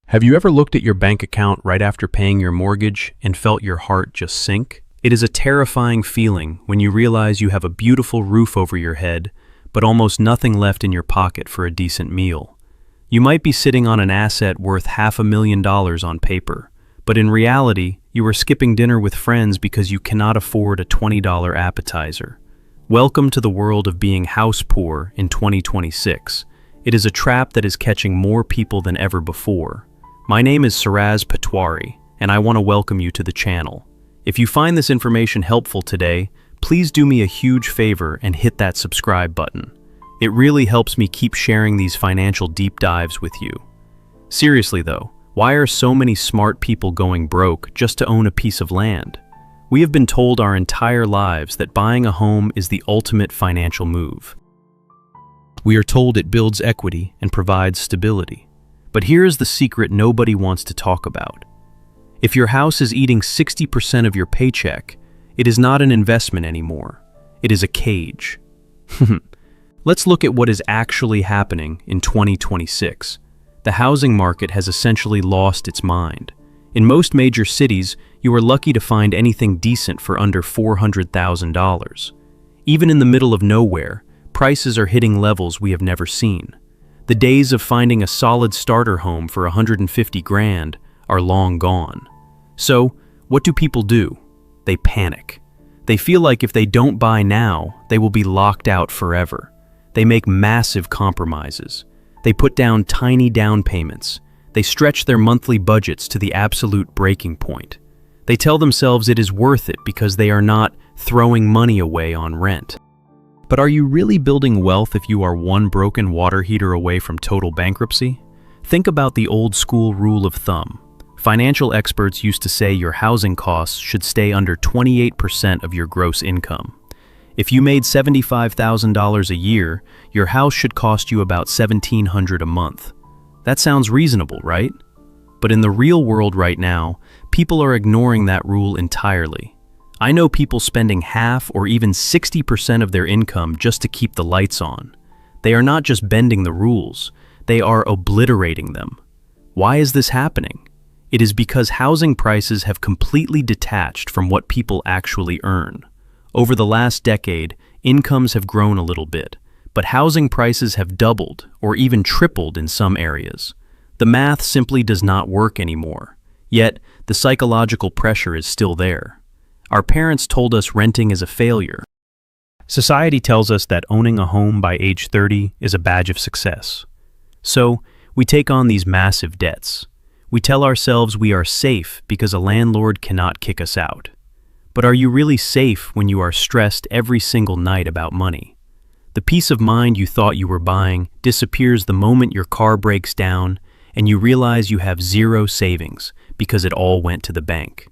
Have you ever looked at your bank account right after paying your mortgage and felt your heart just sink? It is a terrifying feeling when you realize you have a beautiful roof over your head, but almost nothing left in your pocket for a decent meal. You might be sitting on an asset worth $500,000 on paper, but in reality, you are skipping dinner with friends because you cannot afford a $20 appetizer. Welcome to the world of being house poor in 2026. It is a trap that is catching more people than ever before. My name is Siraz Patwari, and I want to welcome you to the channel. If you find this information helpful today, please do me a huge favor and hit that subscribe button. It really helps me keep sharing these financial deep dives with you. Seriously though, why are so many smart people going broke just to own a piece of land? We have been told our entire lives that buying a home is the ultimate financial move. We are told it builds equity and provides stability. But here is the secret nobody wants to talk about. If your house is eating 60% of your paycheck, it is not an investment anymore. It is a cage. Let's look at what is actually happening in 2026. The housing market has essentially lost its mind. In most major cities, you are lucky to find anything decent for under $400,000. Even in the middle of nowhere, prices are hitting levels we have never seen. The days of finding a solid starter home for 150 grand are long gone. So, what do people do? They panic. They feel like if they don't buy now, they will be locked out forever. They make massive compromises. They put down tiny down payments. They stretch their monthly budgets to the absolute breaking point. They tell themselves it is worth it because they are not throwing money away on rent. But are you really building wealth if you are one broken water heater away from total bankruptcy? Think about the old school rule of thumb. Financial experts used to say your housing costs should stay under 28% of your gross income. If you made $75,000 a year, your house should cost you about $1,700 a month. That sounds reasonable, right? But in the real world right now, people are ignoring that rule entirely. I know people spending half or even 60% of their income just to keep the lights on. They are not just bending the rules, they are obliterating them. Why is this happening? It is because housing prices have completely detached from what people actually earn. Over the last decade, incomes have grown a little bit, but housing prices have doubled or even tripled in some areas. The math simply does not work anymore, yet the psychological pressure is still there. Our parents told us renting is a failure. Society tells us that owning a home by age 30 is a badge of success. So, we take on these massive debts. We tell ourselves we are safe because a landlord cannot kick us out. But are you really safe when you are stressed every single night about money? The peace of mind you thought you were buying disappears the moment your car breaks down and you realize you have zero savings because it all went to the bank.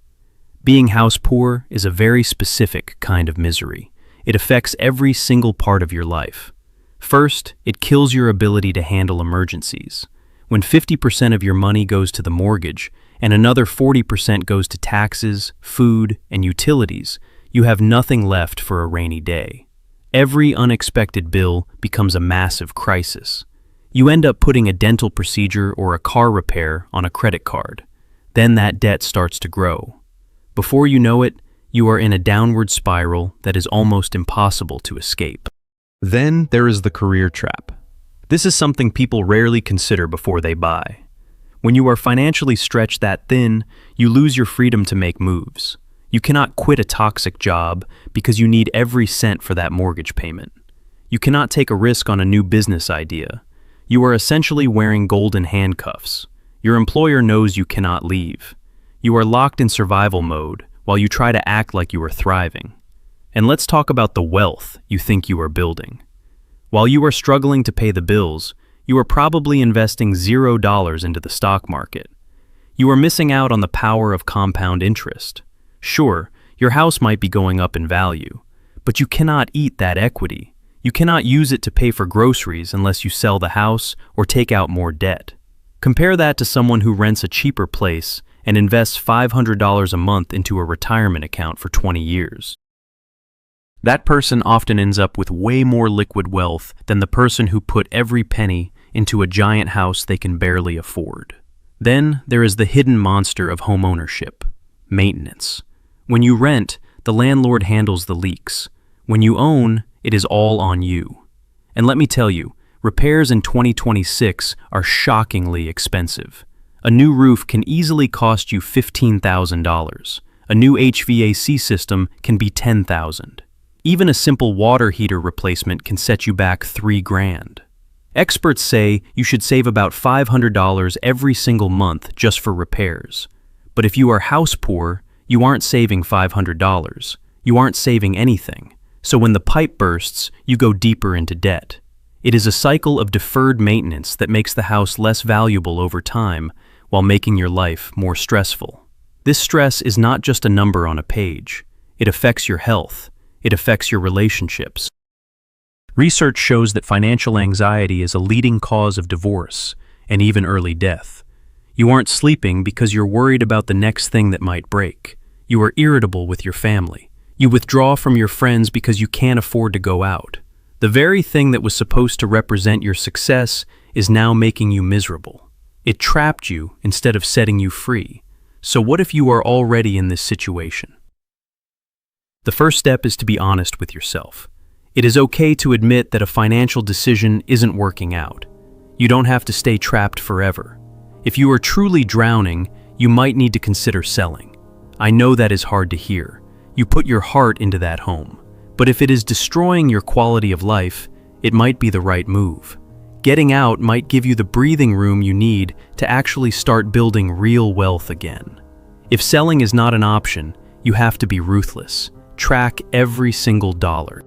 Being house poor is a very specific kind of misery. It affects every single part of your life. First, it kills your ability to handle emergencies. When 50% of your money goes to the mortgage and another 40% goes to taxes, food, and utilities, you have nothing left for a rainy day. Every unexpected bill becomes a massive crisis. You end up putting a dental procedure or a car repair on a credit card. Then that debt starts to grow. Before you know it, you are in a downward spiral that is almost impossible to escape. Then there is the career trap. This is something people rarely consider before they buy. When you are financially stretched that thin, you lose your freedom to make moves. You cannot quit a toxic job because you need every cent for that mortgage payment. You cannot take a risk on a new business idea. You are essentially wearing golden handcuffs. Your employer knows you cannot leave. You are locked in survival mode while you try to act like you are thriving. And let's talk about the wealth you think you are building. While you are struggling to pay the bills, you are probably investing $0 into the stock market. You are missing out on the power of compound interest. Sure, your house might be going up in value, but you cannot eat that equity. You cannot use it to pay for groceries unless you sell the house or take out more debt. Compare that to someone who rents a cheaper place and invests $500 a month into a retirement account for 20 years. That person often ends up with way more liquid wealth than the person who put every penny into a giant house they can barely afford. Then there is the hidden monster of homeownership, maintenance. When you rent, the landlord handles the leaks. When you own, it is all on you. And let me tell you, repairs in 2026 are shockingly expensive. A new roof can easily cost you $15,000. A new HVAC system can be $10,000. Even a simple water heater replacement can set you back $3,000. Experts say you should save about $500 every single month just for repairs. But if you are house poor, you aren't saving $500. You aren't saving anything. So when the pipe bursts, you go deeper into debt. It is a cycle of deferred maintenance that makes the house less valuable over time while making your life more stressful. This stress is not just a number on a page. It affects your health. It affects your relationships. Research shows that financial anxiety is a leading cause of divorce and even early death. You aren't sleeping because you're worried about the next thing that might break. You are irritable with your family. You withdraw from your friends because you can't afford to go out. The very thing that was supposed to represent your success is now making you miserable. It trapped you instead of setting you free. So what if you are already in this situation? The first step is to be honest with yourself. It is okay to admit that a financial decision isn't working out. You don't have to stay trapped forever. If you are truly drowning, you might need to consider selling. I know that is hard to hear. You put your heart into that home. But if it is destroying your quality of life, it might be the right move. Getting out might give you the breathing room you need to actually start building real wealth again. If selling is not an option, you have to be ruthless. Track every single dollar.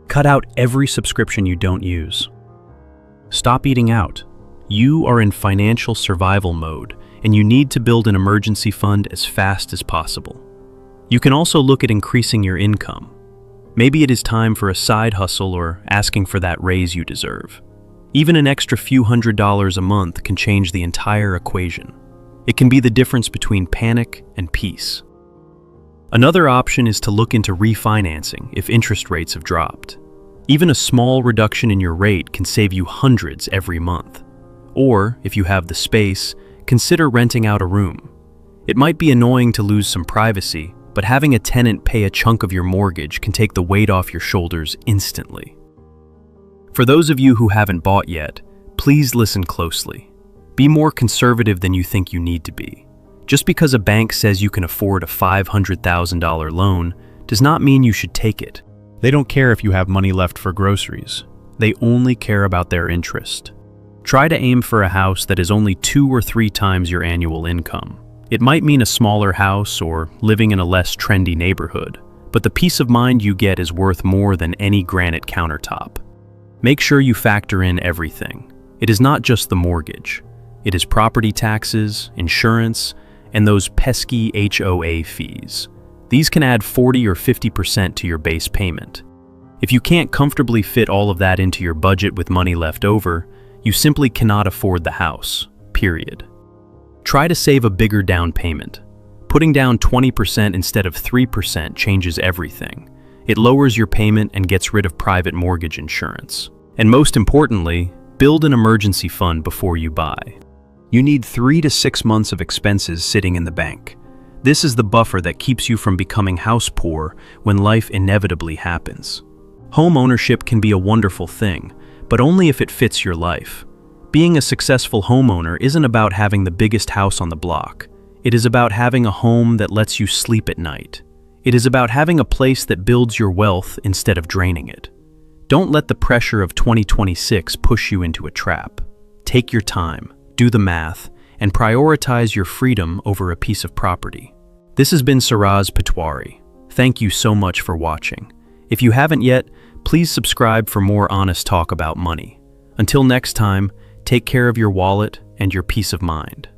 Cut out every subscription you don't use. Stop eating out. You are in financial survival mode, and you need to build an emergency fund as fast as possible. You can also look at increasing your income. Maybe it is time for a side hustle or asking for that raise you deserve. Even an extra few $100s a month can change the entire equation. It can be the difference between panic and peace. Another option is to look into refinancing if interest rates have dropped. Even a small reduction in your rate can save you hundreds every month. Or, if you have the space, consider renting out a room. It might be annoying to lose some privacy, but having a tenant pay a chunk of your mortgage can take the weight off your shoulders instantly. For those of you who haven't bought yet, please listen closely. Be more conservative than you think you need to be. Just because a bank says you can afford a $500,000 loan does not mean you should take it. They don't care if you have money left for groceries. They only care about their interest. Try to aim for a house that is only 2 or 3 times your annual income. It might mean a smaller house or living in a less trendy neighborhood, but the peace of mind you get is worth more than any granite countertop. Make sure you factor in everything. It is not just the mortgage. It is property taxes, insurance, and those pesky HOA fees. These can add 40 or 50% to your base payment. If you can't comfortably fit all of that into your budget with money left over, you simply cannot afford the house, period. Try to save a bigger down payment. Putting down 20% instead of 3% changes everything. It lowers your payment and gets rid of private mortgage insurance. And most importantly, build an emergency fund before you buy. You need 3 to 6 months of expenses sitting in the bank. This is the buffer that keeps you from becoming house poor when life inevitably happens. Home ownership can be a wonderful thing, but only if it fits your life. Being a successful homeowner isn't about having the biggest house on the block. It is about having a home that lets you sleep at night. It is about having a place that builds your wealth instead of draining it. Don't let the pressure of 2026 push you into a trap. Take your time, do the math, and prioritize your freedom over a piece of property. This has been Suraj Patwari. Thank you so much for watching. If you haven't yet, please subscribe for more honest talk about money. Until next time, take care of your wallet and your peace of mind.